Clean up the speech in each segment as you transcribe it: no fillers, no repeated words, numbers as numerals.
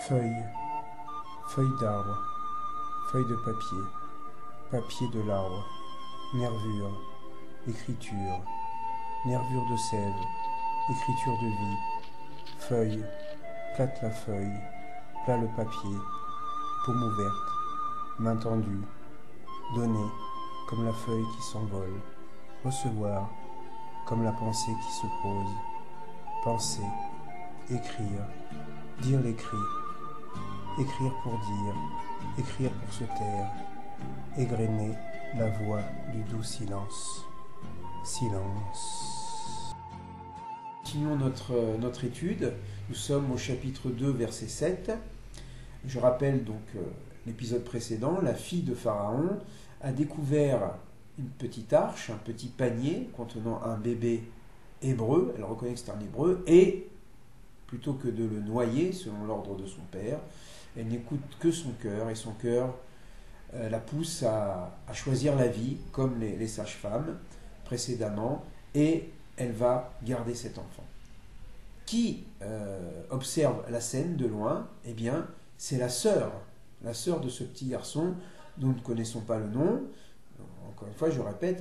Feuilles, feuilles d'arbre, feuilles de papier, papier de l'arbre, nervure, écriture, nervure de sève, écriture de vie, feuille, plate la feuille, plat le papier, paume ouverte, main tendue, donner comme la feuille qui s'envole, recevoir comme la pensée qui se pose, penser, écrire, dire l'écrit, écrire pour dire, écrire pour se taire, égrener la voix du doux silence. Silence. Continuons notre étude. Nous sommes au chapitre 2, verset 7. Je rappelle donc l'épisode précédent. La fille de Pharaon a découvert une petite arche, un petit panier contenant un bébé hébreu. Elle reconnaît que c'est un hébreu et plutôt que de le noyer selon l'ordre de son père, elle n'écoute que son cœur et son cœur la pousse à choisir la vie comme les sages-femmes précédemment et elle va garder cet enfant. Qui observe la scène de loin? Eh bien, c'est la sœur de ce petit garçon dont nous ne connaissons pas le nom. Encore une fois, je répète,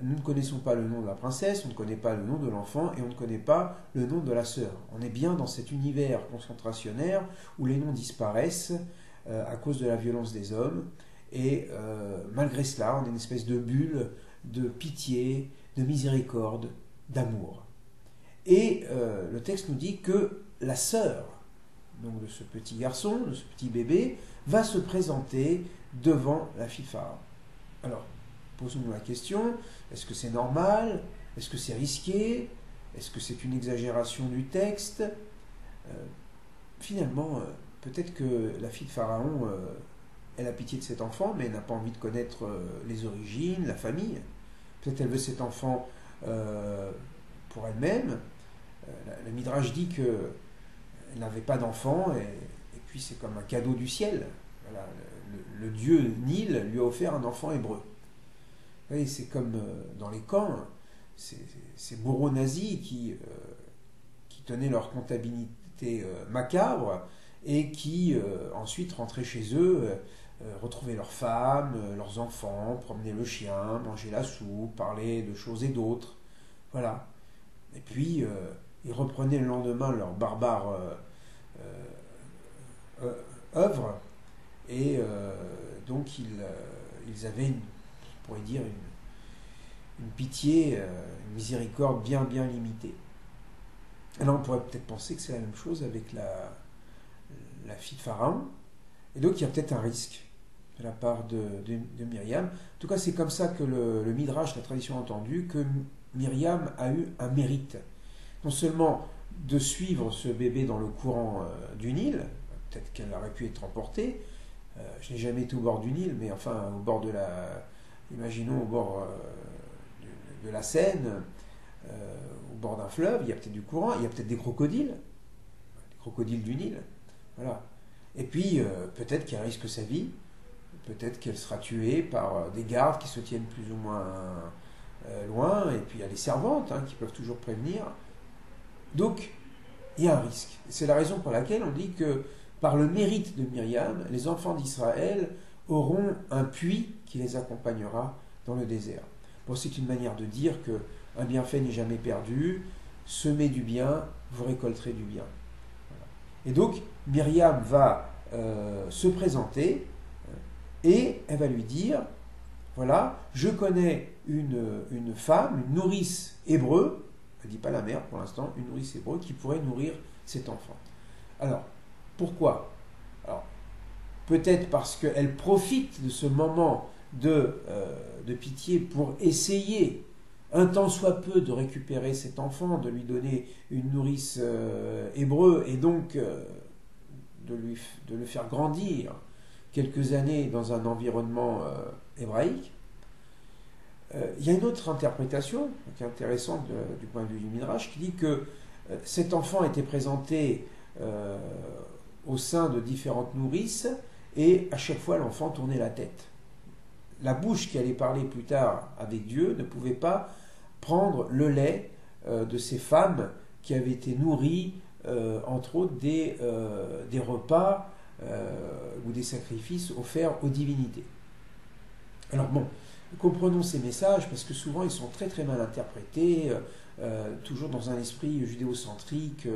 nous ne connaissons pas le nom de la princesse, on ne connaît pas le nom de l'enfant et on ne connaît pas le nom de la sœur. On est bien dans cet univers concentrationnaire où les noms disparaissent à cause de la violence des hommes et malgré cela, on est une espèce de bulle de pitié, de miséricorde, d'amour. Et le texte nous dit que la sœur donc de ce petit garçon, de ce petit bébé, va se présenter devant la fille de Pharaon. Alors, posons-nous la question, est-ce que c'est normal? Est-ce que c'est risqué? Est-ce que c'est une exagération du texte? Finalement, peut-être que la fille de Pharaon, elle a pitié de cet enfant, mais elle n'a pas envie de connaître les origines, la famille. Peut-être elle veut cet enfant pour elle-même. Le Midrash dit qu'elle n'avait pas d'enfant, et puis c'est comme un cadeau du ciel. Voilà, le dieu Nil lui a offert un enfant hébreu. Vous voyez, c'est comme dans les camps, ces bourreaux nazis qui tenaient leur comptabilité macabre et qui ensuite rentraient chez eux, retrouvaient leurs femmes, leurs enfants, promenaient le chien, mangeaient la soupe, parlaient de choses et d'autres. Voilà. Et puis, ils reprenaient le lendemain leur barbare œuvre, et donc ils avaient, on pourrait dire, une pitié, une miséricorde bien limitée. Alors on pourrait peut-être penser que c'est la même chose avec la fille de Pharaon, et donc il y a peut-être un risque de la part de Myriam. En tout cas, c'est comme ça que le Midrash, la tradition a entendu, que Myriam a eu un mérite. Non seulement de suivre ce bébé dans le courant du Nil, peut-être qu'elle aurait pu être emportée, je n'ai jamais été au bord du Nil, mais enfin au bord de imaginons au bord de la Seine, au bord d'un fleuve, il y a peut-être du courant, il y a peut-être des crocodiles du Nil, voilà. Et puis peut-être qu'elle risque sa vie, peut-être qu'elle sera tuée par des gardes qui se tiennent plus ou moins loin, et puis il y a les servantes qui peuvent toujours prévenir. Donc, il y a un risque. C'est la raison pour laquelle on dit que par le mérite de Myriam, les enfants d'Israël auront un puits qui les accompagnera dans le désert. Bon, c'est une manière de dire qu'un bienfait n'est jamais perdu, semez du bien, vous récolterez du bien. Voilà. Et donc, Myriam va se présenter et elle va lui dire, voilà, je connais une femme, une nourrice hébreu, elle ne dit pas la mère pour l'instant, une nourrice hébreu qui pourrait nourrir cet enfant. Alors, pourquoi? Alors, peut-être parce qu'elle profite de ce moment de pitié pour essayer, un tant soit peu, de récupérer cet enfant, de lui donner une nourrice hébreu, et donc de le faire grandir quelques années dans un environnement hébraïque. Il y a une autre interprétation qui est intéressante du point de vue du Midrash, qui dit que cet enfant était présenté au sein de différentes nourrices et à chaque fois l'enfant tournait la tête. La bouche qui allait parler plus tard avec Dieu ne pouvait pas prendre le lait de ces femmes qui avaient été nourries entre autres des repas ou des sacrifices offerts aux divinités. Alors bon, comprenons ces messages parce que souvent ils sont très très mal interprétés, toujours dans un esprit judéocentrique,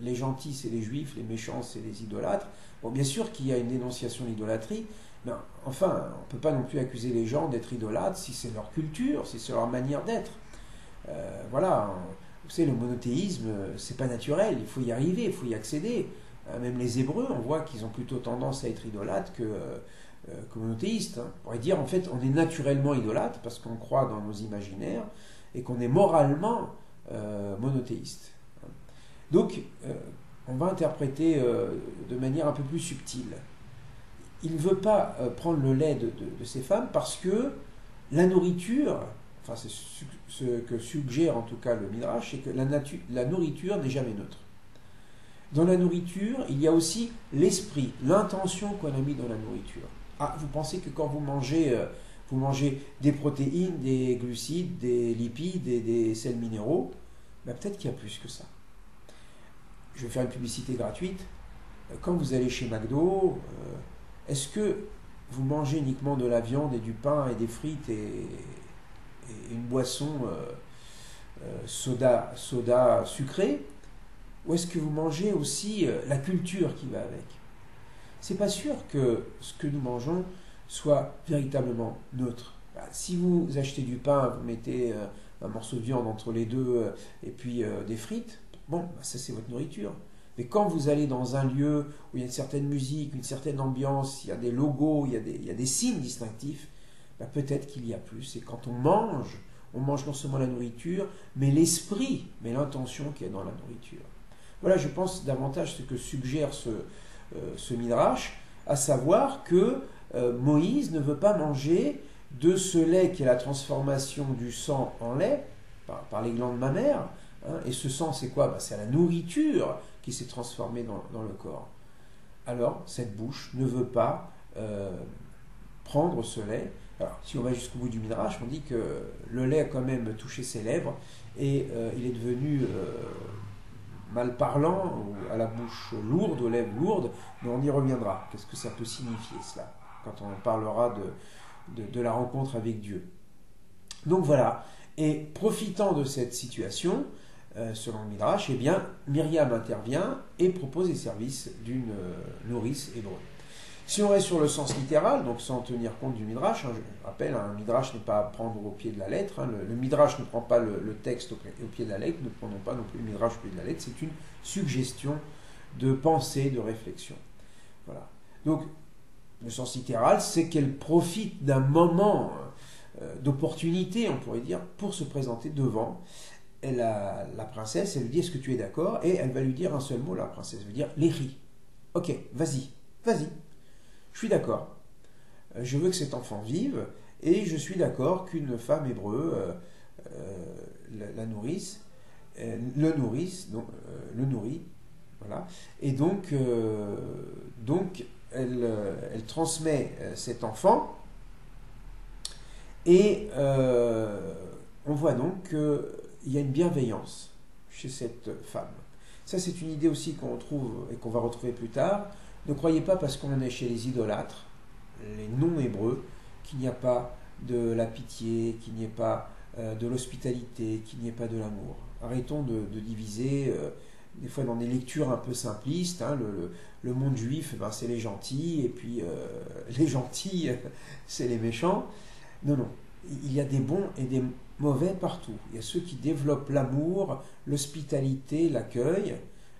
les gentils c'est les juifs, les méchants c'est les idolâtres. Bon, bien sûr qu'il y a une dénonciation de l'idolâtrie, mais enfin, on ne peut pas non plus accuser les gens d'être idolâtres si c'est leur culture, si c'est leur manière d'être. Voilà, vous savez, le monothéisme, c'est pas naturel, il faut y arriver, il faut y accéder. Même les Hébreux, on voit qu'ils ont plutôt tendance à être idolâtres que monothéistes. On pourrait dire, en fait, on est naturellement idolâtre parce qu'on croit dans nos imaginaires et qu'on est moralement monothéiste. Donc, on va interpréter de manière un peu plus subtile. Il ne veut pas prendre le lait de ces femmes parce que la nourriture, enfin c'est ce que suggère en tout cas le Midrash, c'est que la nourriture n'est jamais neutre. Dans la nourriture, il y a aussi l'esprit, l'intention qu'on a mis dans la nourriture. Ah, vous pensez que quand vous mangez des protéines, des glucides, des lipides et des sels minéraux, ben peut-être qu'il y a plus que ça. Je vais faire une publicité gratuite. Quand vous allez chez McDo, est-ce que vous mangez uniquement de la viande et du pain et des frites et une boisson soda sucrée, ou est-ce que vous mangez aussi la culture qui va avec? C'est pas sûr que ce que nous mangeons soit véritablement neutre. Si vous achetez du pain, vous mettez un morceau de viande entre les deux et puis des frites, bon, ça c'est votre nourriture. Mais quand vous allez dans un lieu où il y a une certaine musique, une certaine ambiance, il y a des logos, il y a des signes distinctifs, peut-être qu'il y a plus. Et quand on mange non seulement la nourriture, mais l'esprit, mais l'intention qui est dans la nourriture. Voilà, je pense davantage ce que suggère ce Midrash, à savoir que Moïse ne veut pas manger de ce lait qui est la transformation du sang en lait, par les glandes mammaires, hein, et ce sang c'est quoi? C'est la nourriture qui s'est transformée dans le corps. Alors, cette bouche ne veut pas prendre ce lait. Alors, si on va jusqu'au bout du Midrash, on dit que le lait a quand même touché ses lèvres et il est devenu mal parlant, ou à la bouche lourde, aux lèvres lourdes, mais on y reviendra. Qu'est-ce que ça peut signifier cela, quand on parlera de la rencontre avec Dieu. Donc voilà, et profitant de cette situation, selon le Midrash, eh bien, Myriam intervient et propose les services d'une nourrice hébreu. Si on reste sur le sens littéral, donc sans tenir compte du Midrash, je rappelle, un Midrash n'est pas à prendre au pied de la lettre, le Midrash ne prend pas le texte au pied de la lettre, ne prenons pas non plus le Midrash au pied de la lettre, c'est une suggestion de pensée, de réflexion. Voilà. Donc, le sens littéral, c'est qu'elle profite d'un moment d'opportunité, on pourrait dire, pour se présenter devant la princesse. Elle lui dit, est-ce que tu es d'accord? Et elle va lui dire un seul mot, la princesse, elle va dire, Léhi. Ok, vas-y. Je suis d'accord. Je veux que cet enfant vive, et je suis d'accord qu'une femme hébreu la nourrisse, le nourrit, voilà. Et donc elle transmet cet enfant, et on voit donc qu'il y a une bienveillance chez cette femme. Ça, c'est une idée aussi qu'on trouve et qu'on va retrouver plus tard. Ne croyez pas parce qu'on est chez les idolâtres, les non-hébreux, qu'il n'y a pas de la pitié, qu'il n'y ait pas de l'hospitalité, qu'il n'y ait pas de l'amour. Arrêtons de diviser, des fois dans des lectures un peu simplistes, hein, le monde juif, c'est les gentils, et puis les gentils, c'est les méchants. Non, il y a des bons et des mauvais partout. Il y a ceux qui développent l'amour, l'hospitalité, l'accueil,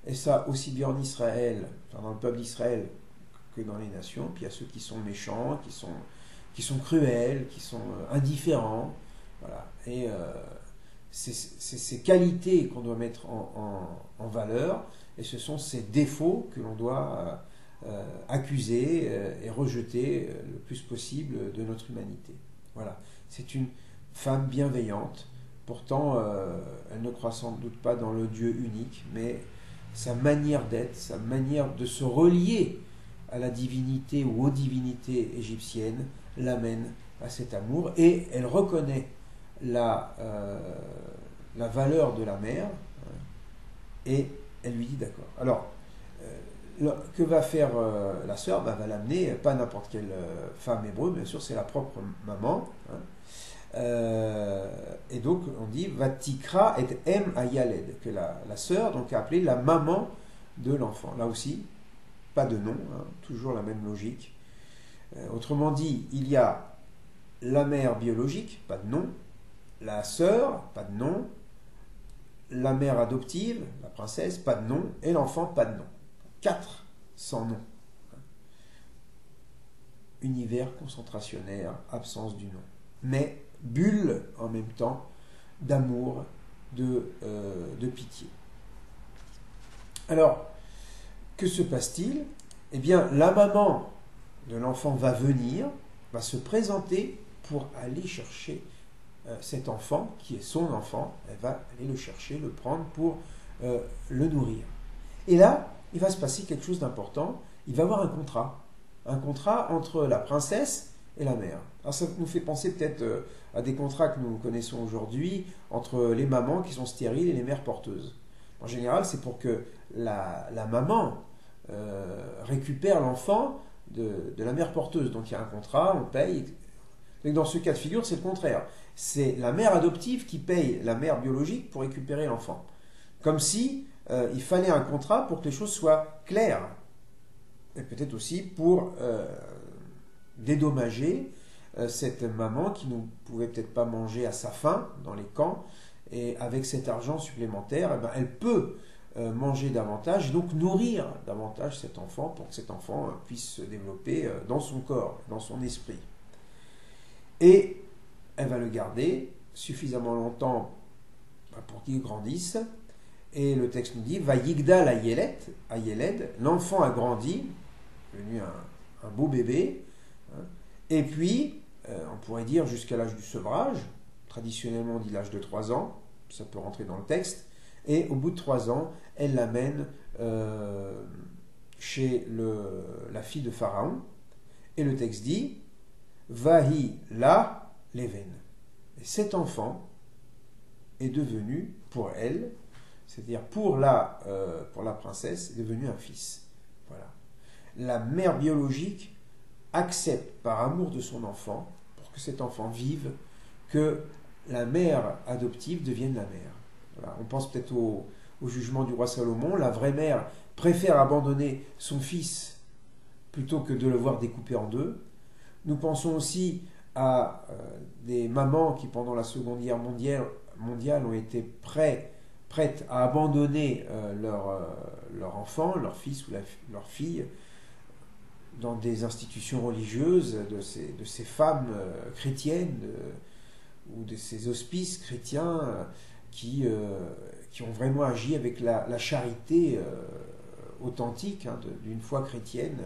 et ça aussi bien en Israël, enfin dans le peuple d'Israël, que dans les nations. Puis il y a ceux qui sont méchants, qui sont cruels, qui sont indifférents. Voilà. Et c'est ces qualités qu'on doit mettre en valeur, et ce sont ces défauts que l'on doit accuser et rejeter le plus possible de notre humanité. Voilà. C'est une femme bienveillante. Pourtant, elle ne croit sans doute pas dans le Dieu unique, mais sa manière d'être, sa manière de se relier à la divinité ou aux divinités égyptiennes l'amène à cet amour, et elle reconnaît la valeur de la mère, et elle lui dit d'accord. Alors, que va faire la sœur? Va l'amener, pas n'importe quelle femme hébreu, bien sûr, c'est la propre maman. Hein. Et donc, on dit Vatikra et Em Ayaled, que la sœur donc, a appelé la maman de l'enfant. Là aussi, pas de nom, hein, toujours la même logique. Autrement dit, il y a la mère biologique, pas de nom, la sœur, pas de nom, la mère adoptive, la princesse, pas de nom, et l'enfant, pas de nom. 4 sans nom. Univers concentrationnaire, absence du nom. Mais bulle en même temps d'amour, de pitié. Alors, que se passe-t-il? Eh bien, la maman de l'enfant va venir, va se présenter pour aller chercher cet enfant, qui est son enfant. Elle va aller le chercher, le prendre pour le nourrir. Et là, il va se passer quelque chose d'important. Il va y avoir un contrat entre la princesse et la mère. Alors ça nous fait penser peut-être à des contrats que nous connaissons aujourd'hui entre les mamans qui sont stériles et les mères porteuses. En général, c'est pour que la maman récupère l'enfant de la mère porteuse. Donc il y a un contrat, on paye. Et dans ce cas de figure, c'est le contraire. C'est la mère adoptive qui paye la mère biologique pour récupérer l'enfant. Comme si il fallait un contrat pour que les choses soient claires. Et peut-être aussi pour dédommager cette maman qui ne pouvait peut-être pas manger à sa faim dans les camps. Et avec cet argent supplémentaire, eh ben, elle peut manger davantage et donc nourrir davantage cet enfant pour que cet enfant puisse se développer dans son corps, dans son esprit. Et elle va le garder suffisamment longtemps pour qu'il grandisse. Et le texte nous dit, va Yigdal Ayeled, l'enfant a grandi, devenu un beau bébé, hein, et puis, on pourrait dire jusqu'à l'âge du sevrage, traditionnellement on dit l'âge de 3 ans, ça peut rentrer dans le texte, et au bout de 3 ans, elle l'amène chez la fille de Pharaon, et le texte dit, Vahi la leven. Et cet enfant est devenu pour elle, c'est-à-dire pour la princesse, est devenu un fils. Voilà. La mère biologique accepte par amour de son enfant, pour que cet enfant vive, que la mère adoptive devienne la mère. Voilà. On pense peut-être au jugement du roi Salomon. La vraie mère préfère abandonner son fils plutôt que de le voir découpé en deux. Nous pensons aussi à des mamans qui, pendant la Seconde Guerre mondiale, ont été prêtes à abandonner leur enfant, leur fils ou leur fille, dans des institutions religieuses de ces femmes chrétiennes ou de ces hospices chrétiens qui ont vraiment agi avec la charité authentique hein, d'une foi chrétienne,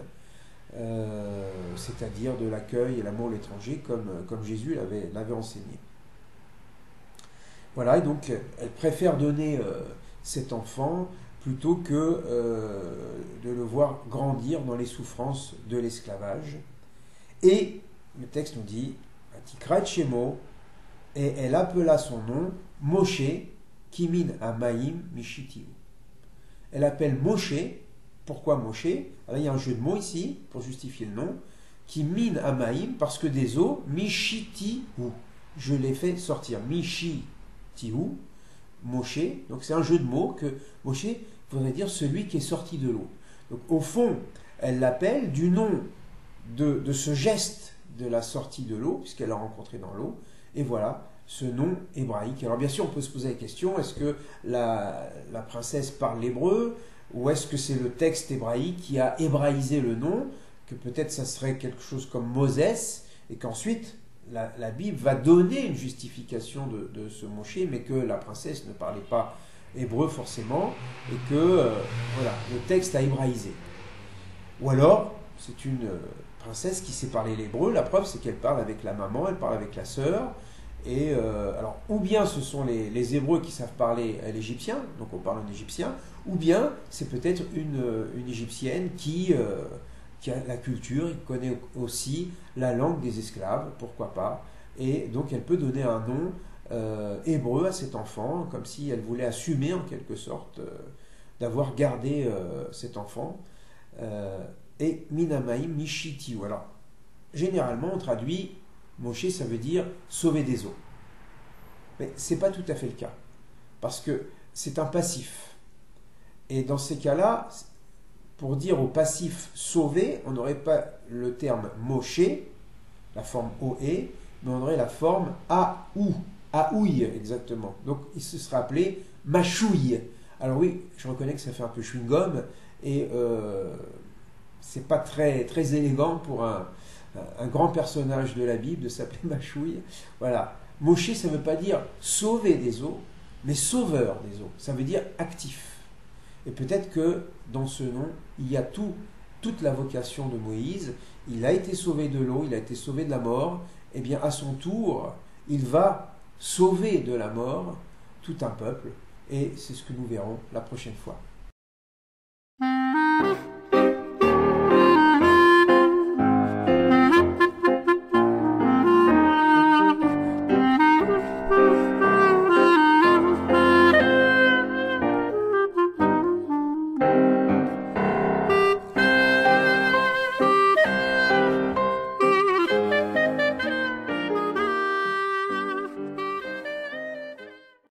c'est-à-dire de l'accueil et l'amour de l'étranger comme Jésus l'avait enseigné. Voilà, et donc elle préfère donner cet enfant plutôt que de le voir grandir dans les souffrances de l'esclavage. Et le texte nous dit, Tikrat Shemo, et elle appela son nom Moshe, Kimin Amaim Mishitiu. Elle appelle Moshe. Pourquoi Moshe? Alors, il y a un jeu de mots ici pour justifier le nom. Kimin Amaim, parce que des eaux, Mishitiu, je l'ai fait sortir. Mishitiu, Moshe. Donc c'est un jeu de mots que Moshe voudrait dire celui qui est sorti de l'eau. Donc au fond, elle l'appelle du nom de ce geste de la sortie de l'eau, puisqu'elle l'a rencontré dans l'eau. Et voilà ce nom hébraïque. Alors bien sûr, on peut se poser la question, est-ce que la princesse parle l'hébreu, ou est-ce que c'est le texte hébraïque qui a hébraïsé le nom, que peut-être ça serait quelque chose comme Moses, et qu'ensuite la Bible va donner une justification de ce Moshe, mais que la princesse ne parlait pas hébreu forcément, et que voilà, le texte a hébraïsé. Ou alors, c'est une princesse qui sait parler l'hébreu, la preuve c'est qu'elle parle avec la maman, elle parle avec la sœur, et alors ou bien ce sont les Hébreux qui savent parler l'égyptien, donc on parle en égyptien, ou bien c'est peut-être une égyptienne qui a la culture, qui connaît aussi la langue des esclaves, pourquoi pas, et donc elle peut donner un nom hébreu à cet enfant, comme si elle voulait assumer en quelque sorte d'avoir gardé cet enfant. Et Minamaim Mishitiu. Alors, généralement, on traduit Moshe, ça veut dire sauver des eaux. Mais ce n'est pas tout à fait le cas. Parce que c'est un passif. Et dans ces cas-là, pour dire au passif sauver, on n'aurait pas le terme Moshe, la forme OE, mais on aurait la forme Aou. Aouille, exactement. Donc, il se serait appelé Machouille. Alors oui, je reconnais que ça fait un peu chewing-gum, et c'est pas très, très élégant pour un grand personnage de la Bible de s'appeler Machouille. Voilà. Moshe, ça ne veut pas dire sauver des eaux, mais sauveur des eaux. Ça veut dire actif. Et peut-être que dans ce nom, il y a toute la vocation de Moïse. Il a été sauvé de l'eau, il a été sauvé de la mort. Et bien à son tour, il va sauver de la mort tout un peuple. Et c'est ce que nous verrons la prochaine fois.